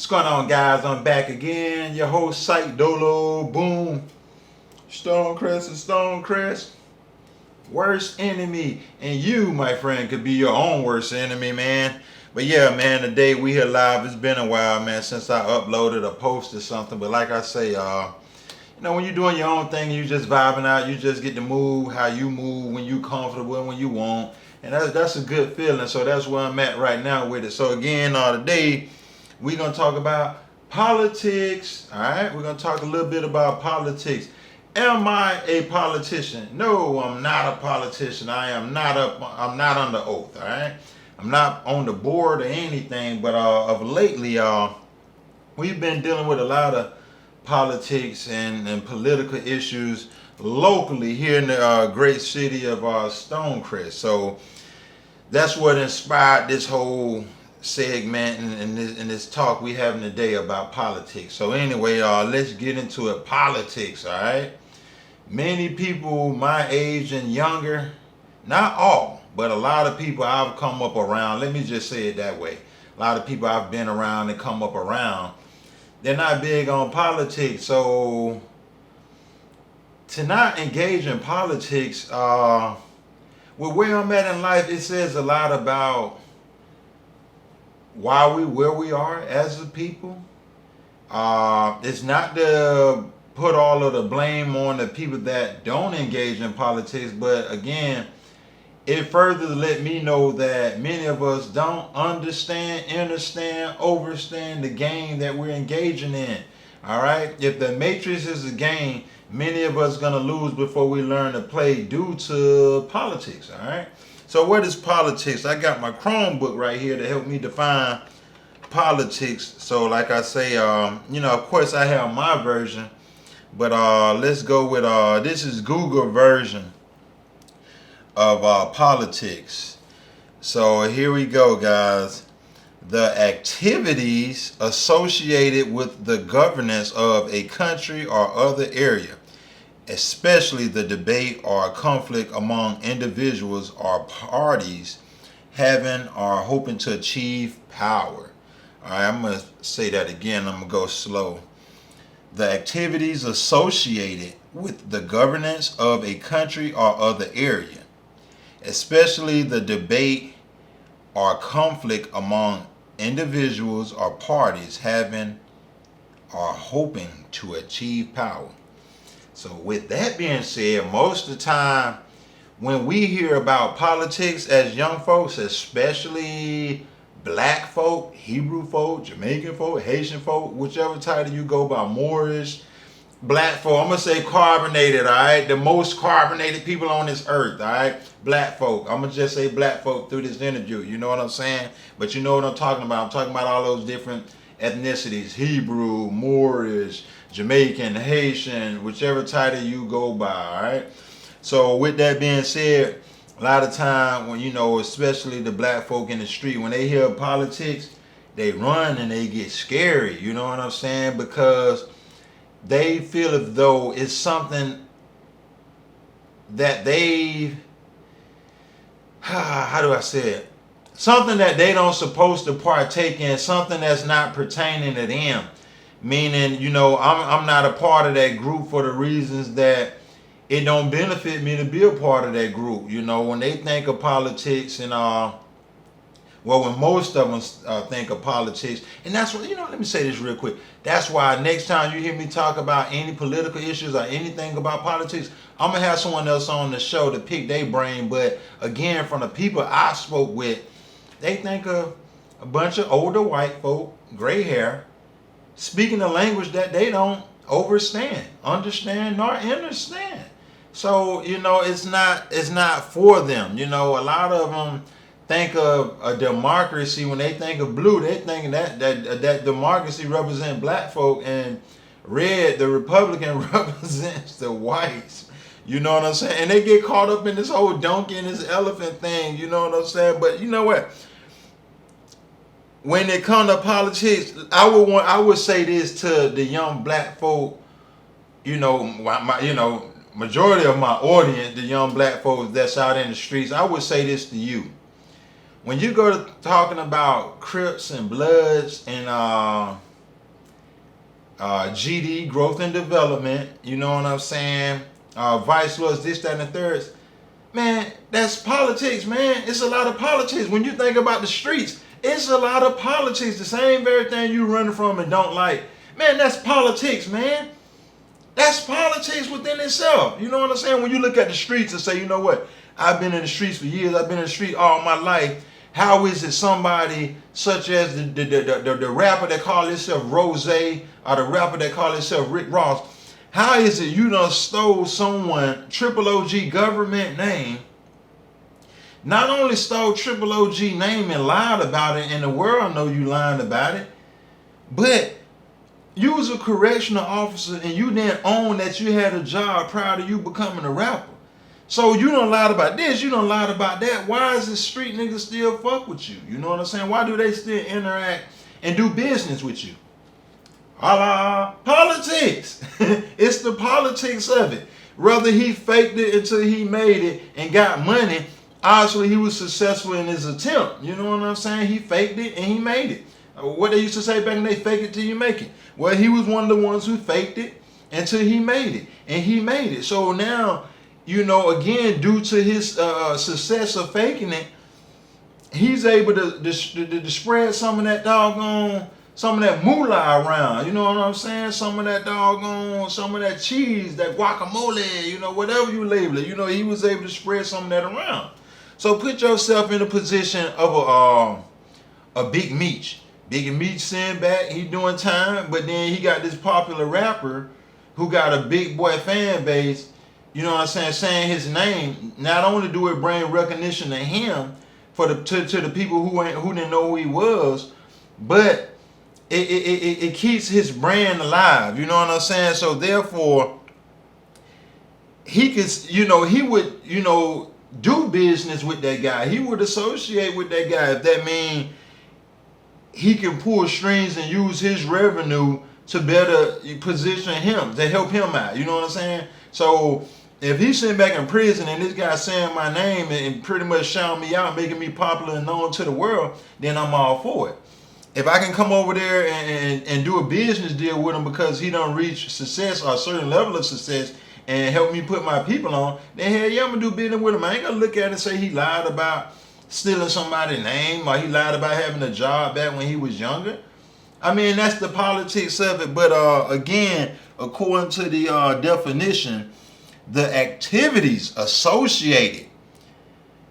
What's going on, guys? I'm back again. Your host, Sight Dolo. Boom. Stonecrest and Stonecrest. Worst enemy. And you, my friend, could be your own worst enemy, man. But yeah, man, today we here live. It's been a while, man, since I uploaded a post or something. But like I say, when you're doing your own thing, you just vibing out. You just get to move how you move when you comfortable and when you want. And that's a good feeling. So that's where I'm at right now with it. So again, today we're going to talk about politics. All right, we're going to talk a little bit about politics. Am I a politician? No, I'm not a politician. I'm not under oath. All right, I'm not on the board or anything. But of lately, we've been dealing with a lot of politics and political issues locally here in the great city of Stonecrest. So that's what inspired this whole segment and this talk we having today about politics. So anyway, let's get into it. Politics, all right? Many people my age and younger, not all, but a lot of people I've come up around, let me just say it that way. A lot of people I've been around and come up around, they're not big on politics. So to not engage in politics, with where I'm at in life, it says a lot about where we are as a people. It's not to put all of the blame on the people that don't engage in politics, but again, it further let me know that many of us don't understand, overstand the game that we're engaging in. All right, if the matrix is a game, many of us gonna lose before we learn to play due to politics. All right. So what is politics? I got my Chromebook right here to help me define politics. So like I say, of course I have my version, but let's go with this is Google version of politics. So here we go, guys. The activities associated with the governance of a country or other area, especially the debate or conflict among individuals or parties having or hoping to achieve power. All right, I'm going to say that again. I'm going to go slow. The activities associated with the governance of a country or other area, especially the debate or conflict among individuals or parties having or hoping to achieve power. So with that being said, most of the time when we hear about politics as young folks, especially black folk, Hebrew folk, Jamaican folk, Haitian folk, whichever title you go by, Moorish, black folk, I'm going to say carbonated, all right? The most carbonated people on this earth, all right? Black folk. I'm going to just say black folk through this interview. You know what I'm saying? But you know what I'm talking about. I'm talking about all those different ethnicities, Hebrew, Moorish, Jamaican, Haitian, whichever title you go by, all right? So with that being said, a lot of time when, especially the black folk in the street, when they hear politics, they run and they get scary, you know what I'm saying? Because they feel as though it's something that how do I say it? Something that they don't supposed to partake in, something that's not pertaining to them. Meaning, I'm not a part of that group for the reasons that it don't benefit me to be a part of that group. When they think of politics and when most of them think of politics, and that's what, let me say this real quick. That's why next time you hear me talk about any political issues or anything about politics, I'm going to have someone else on the show to pick their brain. But again, from the people I spoke with, they think of a bunch of older white folk, gray hair, speaking a language that they don't understand, nor understand. So, it's not for them. A lot of them think of a democracy. When they think of blue, they think that democracy represents black folk, and red, the Republican, represents the whites. You know what I'm saying? And they get caught up in this whole donkey and this elephant thing. You know what I'm saying? But you know what? When it comes to politics, I would say this to the young black folk. Majority of my audience, the young black folks that's out in the streets, I would say this to you. When you go to talking about Crips and Bloods and GD, growth and development, you know what I'm saying? Vice Lords, this, that, and the third. Man, that's politics, man. It's a lot of politics. When you think about the streets, it's a lot of politics. The same very thing you running from and don't like. Man, that's politics, man. That's politics within itself. You know what I'm saying? When you look at the streets and say, you know what? I've been in the streets for years. I've been in the street all my life. How is it somebody such as the rapper that call himself Rose or the rapper that call himself Rick Ross, how is it you done stole someone triple OG government name, not only stole triple OG name and lied about it and the world know you lying about it, but you was a correctional officer and you didn't own that you had a job prior to you becoming a rapper. So you done lied about this, you done lied about that. Why is the street niggas still fuck with you? You know what I'm saying? Why do they still interact and do business with you? Politics. It's the politics of it. Whether he faked it until he made it and got money, obviously he was successful in his attempt. You know what I'm saying? He faked it and he made it. What they used to say back then, they fake it till you make it. Well, he was one of the ones who faked it until he made it. And he made it. So now, you know, again, due to his success of faking it, he's able to spread some of that doggone, some of that moolah around. You know what I'm saying? Some of that doggone, some of that cheese, that guacamole, you know, whatever you label it. You know, he was able to spread some of that around. So put yourself in a position of a Big Meech. Big Meech sitting back, he doing time, but then he got this popular rapper who got a big boy fan base, you know what I'm saying his name. Not only do it bring recognition to him for to the people who didn't know who he was, but it keeps his brand alive, you know what I'm saying? So therefore, he could, you know, he would, you know, do business with that guy. He would associate with that guy if that mean he can pull strings and use his revenue to better position him, to help him out. You know what I'm saying? So if he's sitting back in prison and this guy's saying my name and pretty much shouting me out, making me popular and known to the world, then I'm all for it. If I can come over there and do a business deal with him because he don't reach success or a certain level of success and help me put my people on, then hell yeah, I'm gonna do business with him. I ain't gonna look at it and say he lied about stealing somebody's name or he lied about having a job back when he was younger. I mean, that's the politics of it. But again, according to the definition, the activities associated,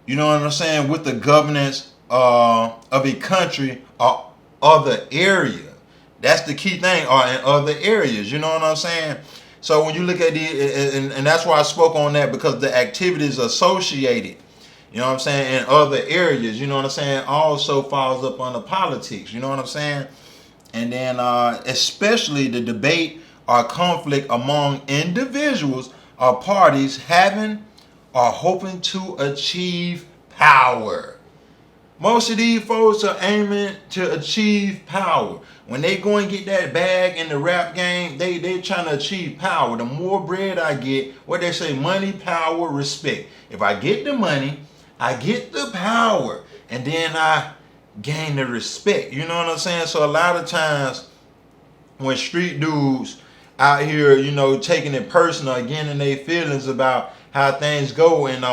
you know what I'm saying, with the governance of a country or other area. That's the key thing, or in other areas, you know what I'm saying? So when you look at and that's why I spoke on that, because the activities associated, you know what I'm saying, in other areas, you know what I'm saying, also falls up under politics, you know what I'm saying? And then especially the debate or conflict among individuals or parties having or hoping to achieve power. Most of these folks are aiming to achieve power. When they go and get that bag in the rap game, they trying to achieve power. The more bread I get, what they say, money, power, respect. If I get the money, I get the power, and then I gain the respect. You know what I'm saying? So a lot of times when street dudes out here, you know, taking it personal, again, in their feelings about how things go, and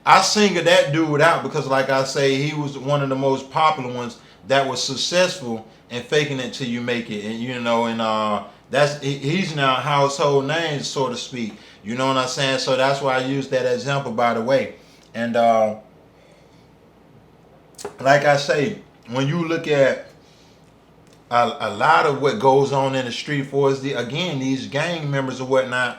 I single that dude out because, like I say, he was one of the most popular ones that was successful in faking it till you make it, and you know, and he's now a household name, so to speak. You know what I'm saying? So that's why I use that example, by the way. And like I say, when you look at a lot of what goes on in the street for us, these gang members or whatnot,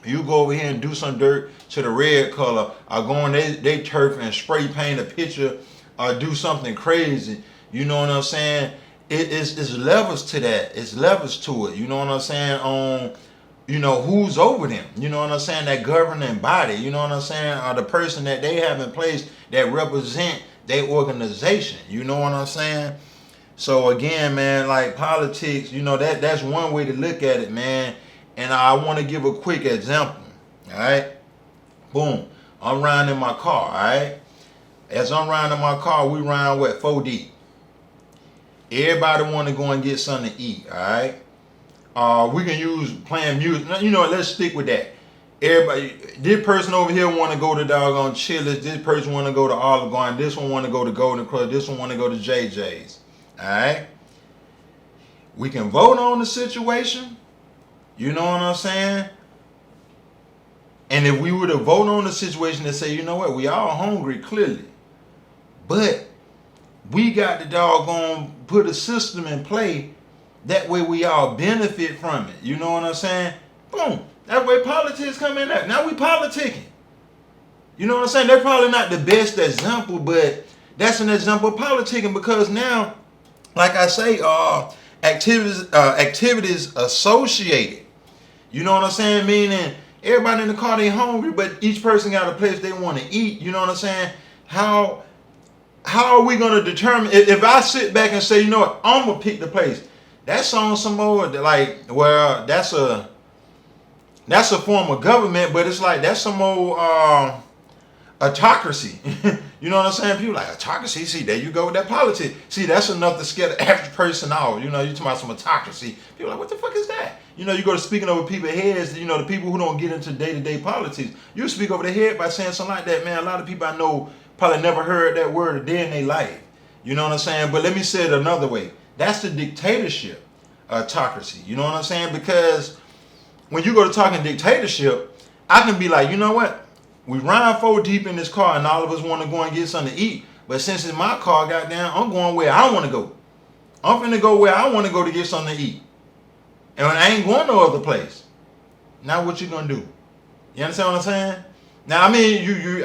you go over here and do some dirt to the red color, or go on they turf and spray paint a picture, or do something crazy. You know what I'm saying? It's levels to that. It's levels to it. You know what I'm saying? On, you know, who's over them. You know what I'm saying? That governing body. You know what I'm saying? Or the person that they have in place that represent their organization. You know what I'm saying? So again, man, like politics, you know, that's one way to look at it, man. And I want to give a quick example. All right. Boom. I'm riding in my car. All right. As I'm riding in my car, we riding what, 4 deep. Everybody want to go and get something to eat. All right. We can use playing music. You know what? Let's stick with that. Everybody, this person over here want to go to doggone Chili's. This person want to go to Olive Garden. This one want to go to Golden Cross. This one want to go to JJ's. All right. We can vote on the situation. You know what I'm saying? And if we were to vote on the situation and say, you know what, we all hungry clearly, but we got to doggone put a system in play. That way we all benefit from it. You know what I'm saying? Boom. That way politics come in there. Now we politicking. You know what I'm saying? They're probably not the best example, but that's an example of politicking because now, like I say, activities associated. You know what I'm saying? Meaning everybody in the car, they hungry, but each person got a place they want to eat. You know what I'm saying? How are we going to determine if I sit back and say, you know what, I'm going to pick the place. That's on some more like, well, that's a form of government, but it's like that's some more autocracy. You know what I'm saying? People like autocracy. See, there you go with that politics. See, that's enough to scare the average person off. You know, you talking about some autocracy. People like, what the fuck is that? You know, you go to speaking over people's heads. You know, the people who don't get into day-to-day politics. You speak over their head by saying something like that, man. A lot of people I know probably never heard that word a day in their life. You know what I'm saying? But let me say it another way. That's the dictatorship, autocracy. You know what I'm saying? Because when you go to talking dictatorship, I can be like, you know what? We ride 4 deep in this car and all of us want to go and get something to eat. But since it's my car, goddamn, I'm going where I want to go. I'm finna go where I want to go to get something to eat. And I ain't going no other place. Now what you gonna do? You understand what I'm saying? Now, I mean, you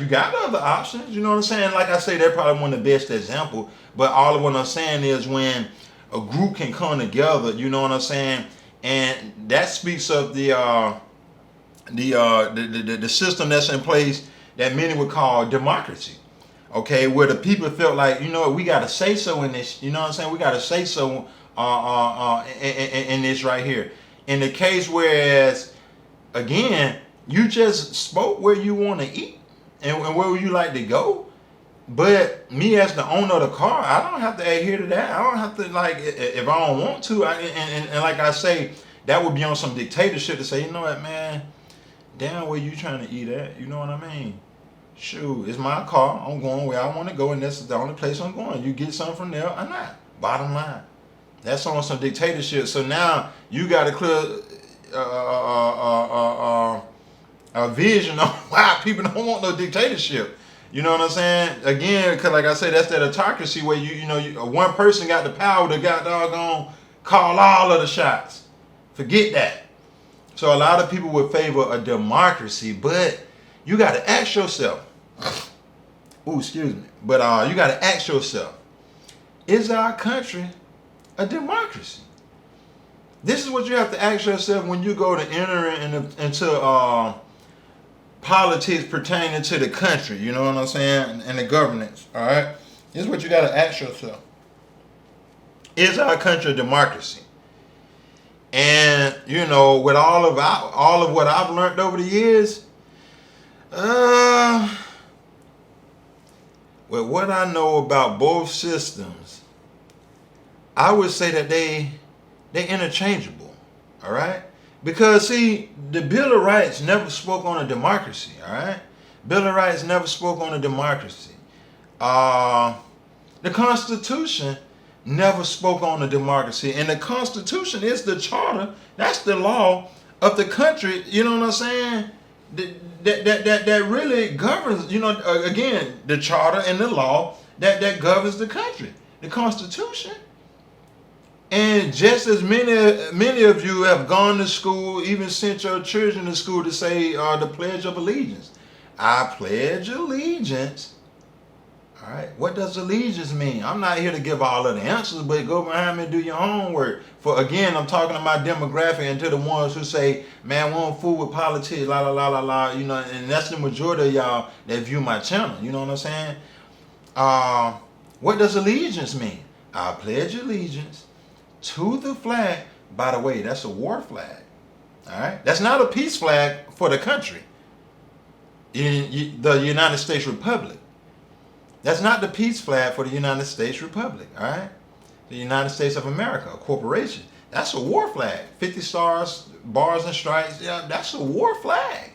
got other options. You know what I'm saying? Like I say, they're probably one of the best examples. But all of what I'm saying is when a group can come together, you know what I'm saying? And that speaks of the system that's in place that many would call democracy. Okay, where the people felt like, you know what, we got to say so in this. You know what I'm saying? We got to say so in this right here. In the case whereas, again, you just spoke where you want to eat and where would you like to go. But me as the owner of the car, I don't have to adhere to that. I don't have to, like, if I don't want to. And like I say, that would be on some dictatorship to say, you know what, man, damn, where you trying to eat at? You know what I mean? Shoot, it's my car. I'm going where I want to go, and that's the only place I'm going. You get something from there or not. Bottom line. That's on some dictatorship. So now you got a clear a vision on why people don't want no dictatorship. You know what I'm saying? Again, because like I said, that's that autocracy where you know one person got the power to got doggone call all of the shots. Forget that. So a lot of people would favor a democracy, but you got to ask yourself. Ooh, excuse me. But you got to ask yourself: is our country a democracy? This is what you have to ask yourself when you go to enter into politics pertaining to the country. You know what I'm saying? And the governance. All right. This is what you got to ask yourself: is our country a democracy? And you know, with all of what I've learned over the years, with what I know about both systems, I would say that they're interchangeable. All right, because see, the Bill of Rights never spoke on a democracy. All right, Bill of Rights never spoke on a democracy. The Constitution never spoke on a democracy, and the Constitution is the charter. That's the law of the country. You know what I'm saying? That really governs. You know, again, the charter and the law that governs the country, the Constitution. And just as many of you have gone to school, even sent your children to school to say the Pledge of Allegiance. I pledge allegiance. All right, what does allegiance mean? I'm not here to give all of the answers, but go behind me and do your homework. For again, I'm talking to my demographic and to the ones who say, man, we don't fool with politics, la la la la la, you know, and that's the majority of y'all that view my channel. You know what I'm saying? What does allegiance mean? I pledge allegiance to the flag. By the way, that's a war flag. All right, that's not a peace flag for the country. In the United States Republic. That's not the peace flag for the United States Republic, all right? The United States of America, a corporation. That's a war flag. 50 stars, bars and stripes. Yeah, that's a war flag.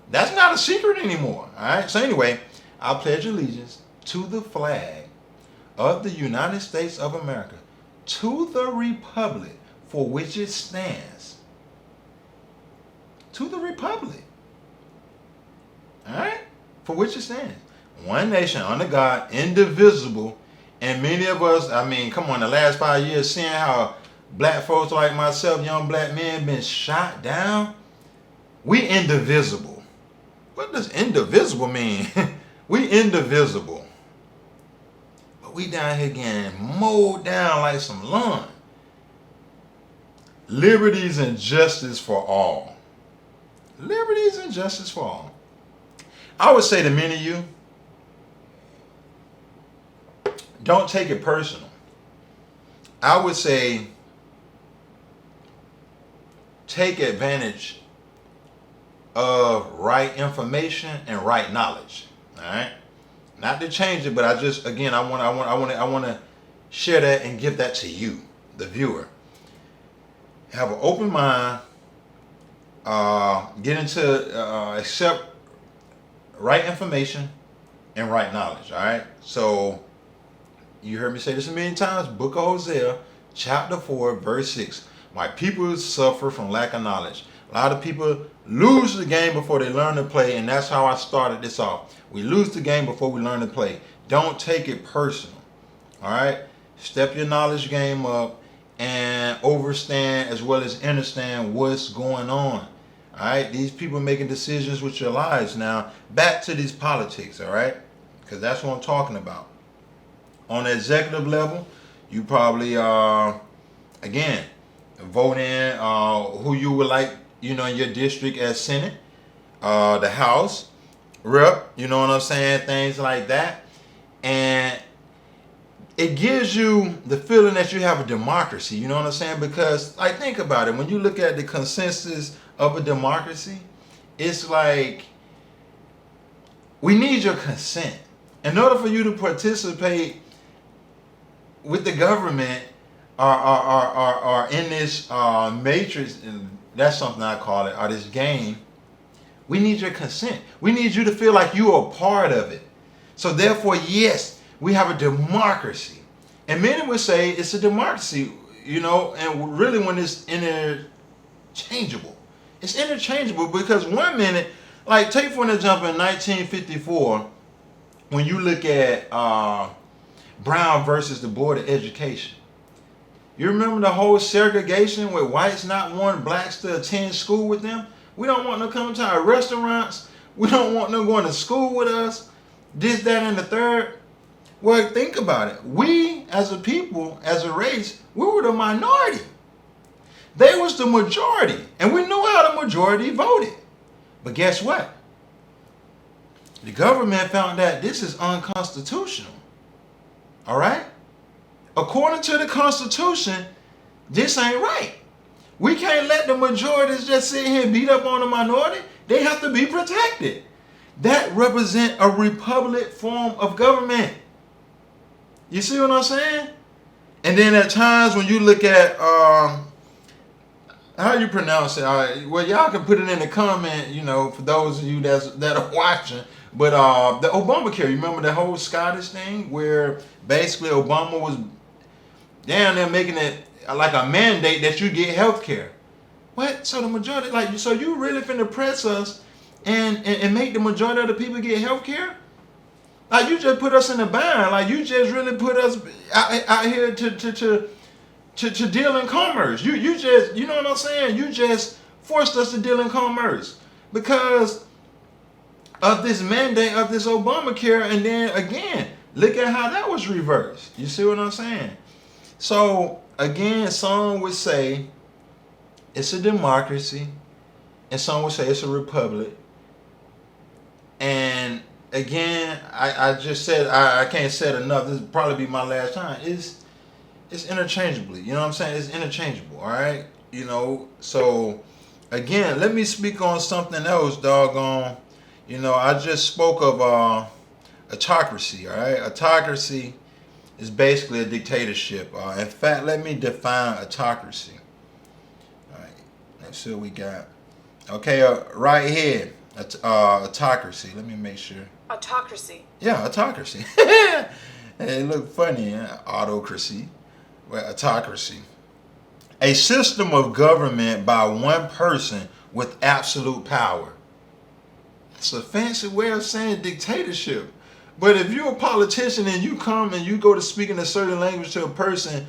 That's not a secret anymore. All right. So anyway, I pledge allegiance to the flag of the United States of America, to the republic for which it stands. To the republic. All right? For which it stands. One nation under God, indivisible. And many of us, I mean, come on, the last 5 years, seeing how black folks like myself, young black men, been shot down. We indivisible. What does indivisible mean? We indivisible. But we down here getting mowed down like some lawn. Liberties and justice for all. Liberties and justice for all. I would say to many of you, don't take it personal. I would say take advantage of right information and right knowledge. All right, not to change it, but I want to share that and give that to you, the viewer. Have an open mind. Get into accept right information and right knowledge. All right, so you heard me say this a million times. Book of Hosea, chapter 4, verse 6. My people suffer from lack of knowledge. A lot of people lose the game before they learn to play, and that's how I started this off. We lose the game before we learn to play. Don't take it personal. All right? Step your knowledge game up and overstand as well as understand what's going on. All right? These people making decisions with your lives now. Back to these politics, all right? Because that's what I'm talking about. On the executive level, you probably, again, vote in who you would like, in your district as Senate, the House, Rep, you know what I'm saying, things like that. And it gives you the feeling that you have a democracy, you know what I'm saying? Because, think about it, when you look at the consensus of a democracy, it's like, we need your consent. In order for you to participate with the government or in this matrix, and that's something I call it, or this game, we need your consent. We need you to feel like you are a part of it. So therefore, yes, we have a democracy. And many would say it's a democracy, and really when it's interchangeable. It's interchangeable because one minute, take for an example, in 1954, when you look at Brown versus the Board of Education. You remember the whole segregation where whites not wanting blacks to attend school with them? We don't want them coming to our restaurants. We don't want them going to school with us. This, that, and the third. Well, think about it. We, as a people, as a race, we were the minority. They was the majority. And we knew how the majority voted. But guess what? The government found that this is unconstitutional. All right? According to the Constitution, this ain't right. We can't let the majorities just sit here and beat up on the minority. They have to be protected. That represents a republic form of government. You see what I'm saying? And then at times when you look at, how you pronounce it? Well, y'all can put it in the comment, for those of you that are watching. But the Obamacare, you remember the whole Scottish thing where basically Obama was down there making it like a mandate that you get health care. What? So the majority, so you really finna press us and make the majority of the people get health care? You just put us in a bind. You just really put us out here to deal in commerce. You just, you know what I'm saying? You just forced us to deal in commerce because of this mandate of this Obamacare. And then again, look at how that was reversed. You see what I'm saying? So again, some would say it's a democracy and some would say it's a republic. And again, I just said, I can't say it enough. This will probably be my last time. It's interchangeably. You know what I'm saying? It's interchangeable. All right. So again, let me speak on something else, doggone. I just spoke of autocracy. All right. Autocracy It's basically a dictatorship. In fact, let me define autocracy. All right, let's see what we got. Okay, right here, autocracy. Let me make sure. Autocracy. Yeah, autocracy. It look funny, huh? Autocracy. Well, autocracy. A system of government by one person with absolute power. It's a fancy way of saying dictatorship. But if you're a politician and you come and you go to speaking a certain language to a person,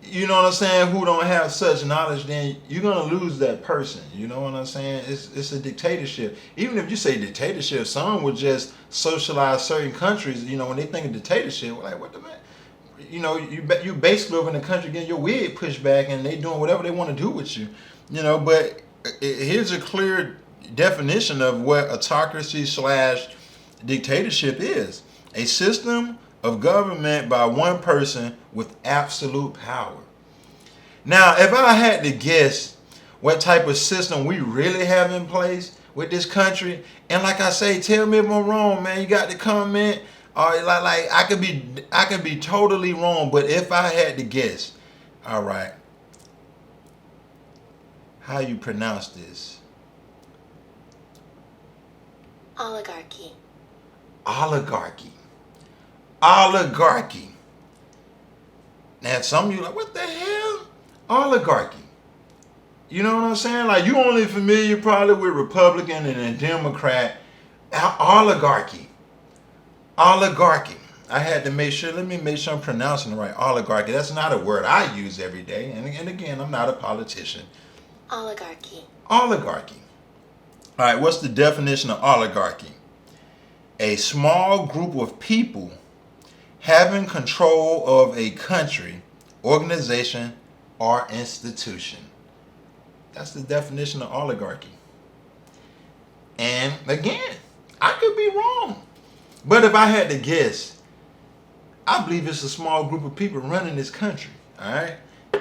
you know what I'm saying, who don't have such knowledge, then you're going to lose that person. You know what I'm saying? It's a dictatorship. Even if you say dictatorship, some would just socialize certain countries. You know, when they think of dictatorship, we're like, what the man? You know, you basically over in the country getting your wig pushed back and they doing whatever they want to do with you. You know, but here's a clear definition of what autocracy / dictatorship is. A system of government by one person with absolute power. Now, if I had to guess what type of system we really have in place with this country, and like I say, tell me if I'm wrong, man. You got to comment. Like I could be totally wrong, but if I had to guess, all right, how you pronounce this? Oligarchy. Oligarchy. Oligarchy. Now, some of you like, what the hell? Oligarchy. You know what I'm saying? Like, you only familiar probably with Republican and then Democrat. Oligarchy. Oligarchy. I had to make sure, let me make sure I'm pronouncing it right. Oligarchy. That's not a word I use every day. And again, I'm not a politician. Oligarchy. Oligarchy. All right, what's the definition of oligarchy? A small group of people having control of a country, organization, or institution. That's the definition of oligarchy. And again, I could be wrong. But if I had to guess, I believe it's a small group of people running this country. All right?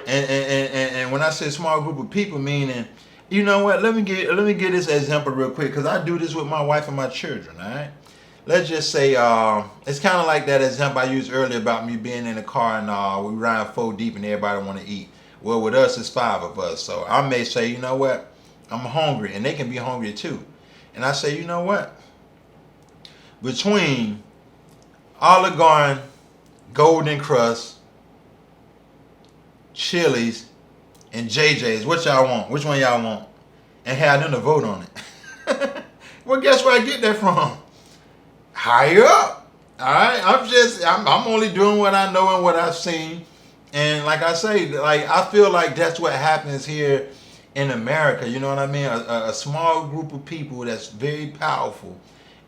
And when I say small group of people, meaning, you know what, let me get this example real quick, because I do this with my wife and my children, all right? Let's just say, it's kind of like that example I used earlier about me being in a car and we riding 4 deep and everybody want to eat. Well, with us, it's 5 of us. So I may say, you know what, I'm hungry, and they can be hungry too. And I say, you know what, between Olive Garden, Golden Crust, Chili's, and JJ's, what y'all want? Which one y'all want? And have them to vote on it. Well, guess where I get that from? Higher up. All right, I'm only doing what I know and what I've seen. And like I say, like I feel like that's what happens here in America. You know what I mean? A small group of people that's very powerful,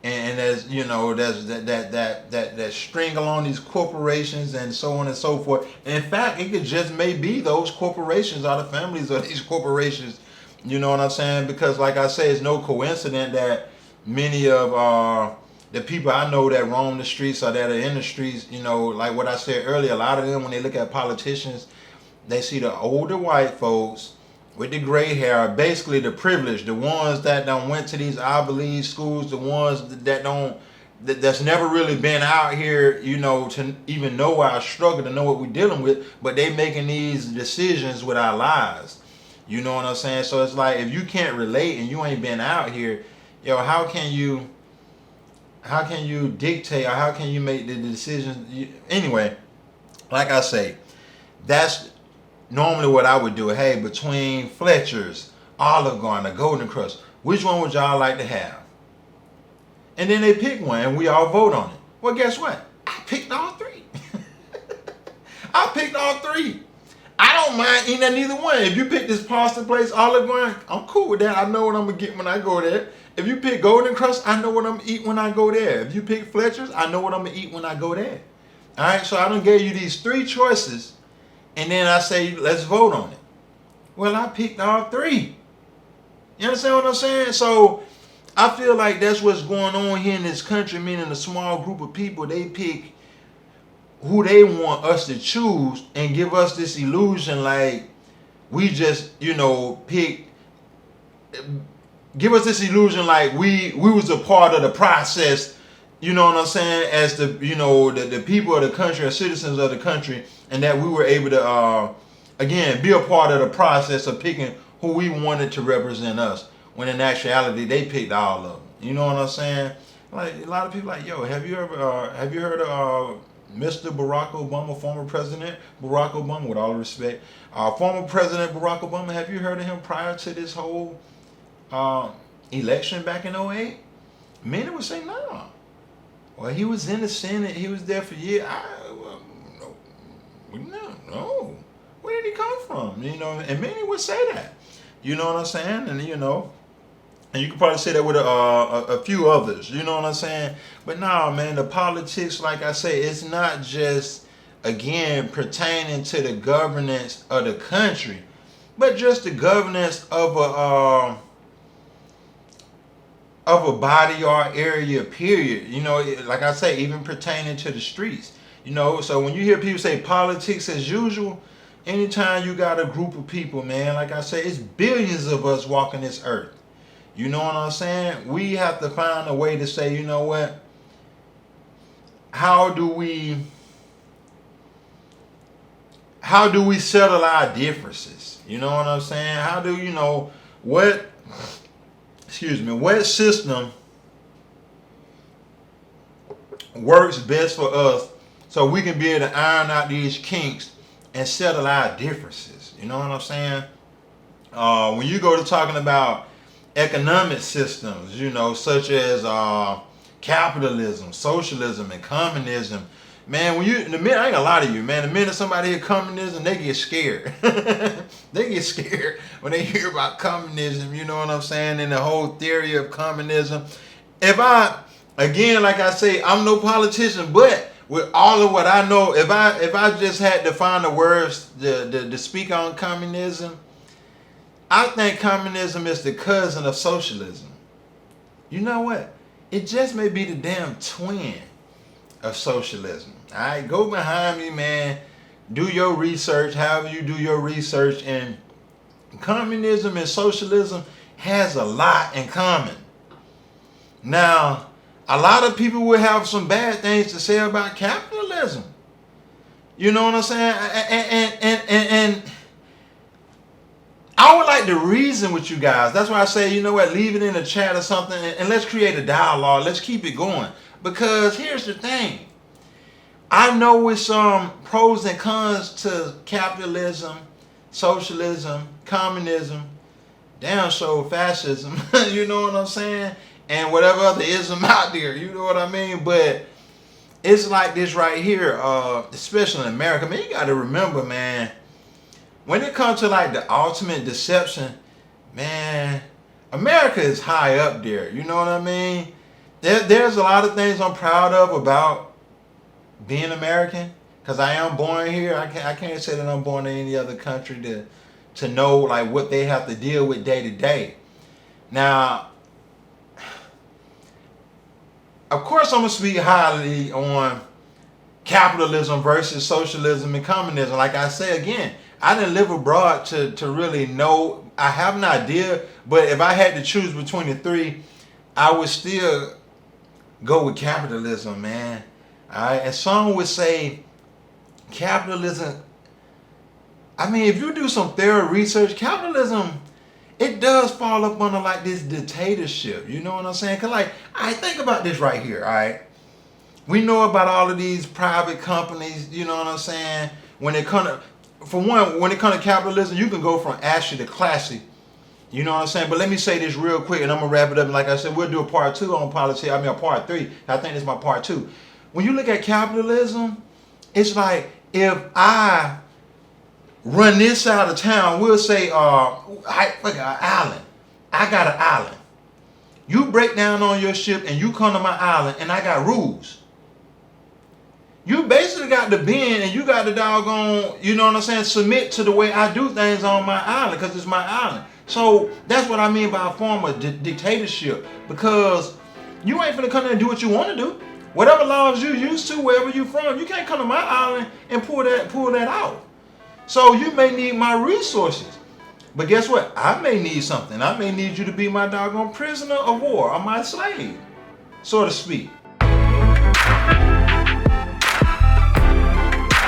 and there's, you know, there's that string along these corporations and so on and so forth. In fact, it could just maybe those corporations are the families of these corporations. You know what I'm saying? Because like I say, it's no coincidence that many of the people I know that roam the streets or that are in the streets, you know, like what I said earlier, a lot of them, when they look at politicians, they see the older white folks with the gray hair, are basically the privileged, the ones that don't went to these Ivy League schools, the ones that's never really been out here, you know, to even know our struggle, to know what we're dealing with, but they making these decisions with our lives. You know what I'm saying? So it's like, if you can't relate and you ain't been out here, yo, how can you dictate, or how can you make the decisions? Anyway, like I say, that's normally what I would do. Hey, between Fletcher's, Olive Garden, Golden Crust, which one would y'all like to have? And then they pick one and we all vote on it. Well, guess what? I picked all 3. I picked all 3. I don't mind eating at neither one. If you pick this pasta place, Olive Garden, I'm cool with that. I know what I'm going to get when I go there. If you pick Golden Crust, I know what I'm going to eat when I go there. If you pick Fletcher's, I know what I'm going to eat when I go there. All right, so I done gave you these 3 choices, and then I say, let's vote on it. Well, I picked all 3. You understand what I'm saying? So I feel like that's what's going on here in this country, meaning a small group of people, they pick who they want us to choose and give us this illusion like we just, you know, give us this illusion like we was a part of the process you know what I'm saying, as the people of the country or citizens of the country, and that we were able to again be a part of the process of picking who we wanted to represent us, when in actuality they picked all of them. You know what I'm saying? Like a lot of people like, yo, have you heard of Mr. Barack Obama, former President Barack Obama, with all respect, former President Barack Obama? Have you heard of him prior to this whole election back in '08? Many would say no. Well, he was in the Senate. He was there for years. No. Where did he come from? You know, and many would say that. You know what I'm saying? And and you could probably say that with a few others. You know what I'm saying? But no, man, the politics, like I say, it's not just, again, pertaining to the governance of the country, but just the governance of a body or area, period. You know, like I say, even pertaining to the streets. You know, so when you hear people say politics as usual, anytime you got a group of people, man, like I say, it's billions of us walking this earth. You know what I'm saying? We have to find a way to say, you know what? How do we settle our differences? You know what I'm saying? How do what system works best for us so we can be able to iron out these kinks and settle our differences? You know what I'm saying? When you go to talking about economic systems, such as capitalism, socialism, and communism, man, I ain't gonna lie to you, man, the minute somebody hear communism, they get scared. They get scared when they hear about communism, you know what I'm saying, and the whole theory of communism. Again, like I say, I'm no politician, but with all of what I know, if I just had to find the words to speak on communism, I think communism is the cousin of socialism. You know what? It just may be the damn twin of socialism. All right, go behind me, man. Do your research, however you do your research. And communism and socialism has a lot in common. Now, a lot of people will have some bad things to say about capitalism. You know what I'm saying? And I would like to reason with you guys. That's why I say, you know what, leave it in the chat or something, and let's create a dialogue. Let's keep it going. Because here's the thing. I know with some pros and cons to capitalism, socialism, communism, damn sure fascism, you know what I'm saying? And whatever other ism out there, you know what I mean? But it's like this right here, especially in America. Man, you got to remember, man, when it comes to like the ultimate deception, man, America is high up there. You know what I mean? There's a lot of things I'm proud of about being American, because I am born here. I can't say that I'm born in any other country to know like what they have to deal with day to day. Now, of course, I'm gonna speak highly on capitalism versus socialism and communism. Like I say again, I didn't live abroad to really know. I have an idea, but if I had to choose between the three, I would still go with capitalism, man. All right, and some would say capitalism. I mean, if you do some thorough research, capitalism, it does fall up under like this dictatorship. You know what I'm saying? Cause like, I think about this right here. All right, we know about all of these private companies. You know what I'm saying? When it comes to, for one, when it comes to capitalism, you can go from ashy to classy. You know what I'm saying? But let me say this real quick, and I'm gonna wrap it up. And like I said, we'll do a part 2 on politics. I mean, a part 3. I think this is my part 2. When you look at capitalism, it's like if I run this side of town, we'll say, an island. I got an island. You break down on your ship and you come to my island, and I got rules. You basically got to bend, and you got to doggone, you know what I'm saying, submit to the way I do things on my island, because it's my island. So that's what I mean by a form of dictatorship, because you ain't finna come there and do what you want to do. Whatever laws you used to, wherever you from, you can't come to my island and pull that out. So you may need my resources. But guess what? I may need something. I may need you to be my doggone prisoner of war or my slave, so to speak.